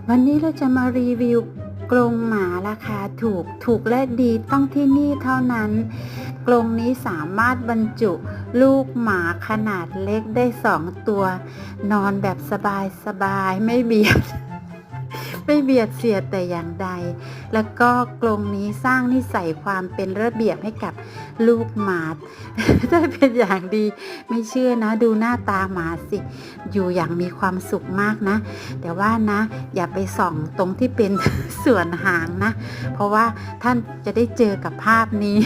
วันนี้เราจะมารีวิวกรงหมาราคาถูกและดีต้องที่นี่เท่านั้นกรงนี้สามารถบรรจุลูกหมาขนาดเล็กได้2 ตัวนอนแบบสบายไม่เบียด ไม่เบียดเสียดแต่อย่างใดแล้วก็กรงนี้สร้างนิสัยความเป็นระเบียบให้กับลูกหมา ได้เป็นอย่างดีไม่เชื่อนะดูหน้าตาหมาสิอยู่อย่างมีความสุขมากนะแต่ว่านะอย่าไปส่องตรงที่เป็น ส่วนหางนะเพราะว่าท่านจะได้เจอกับภาพนี้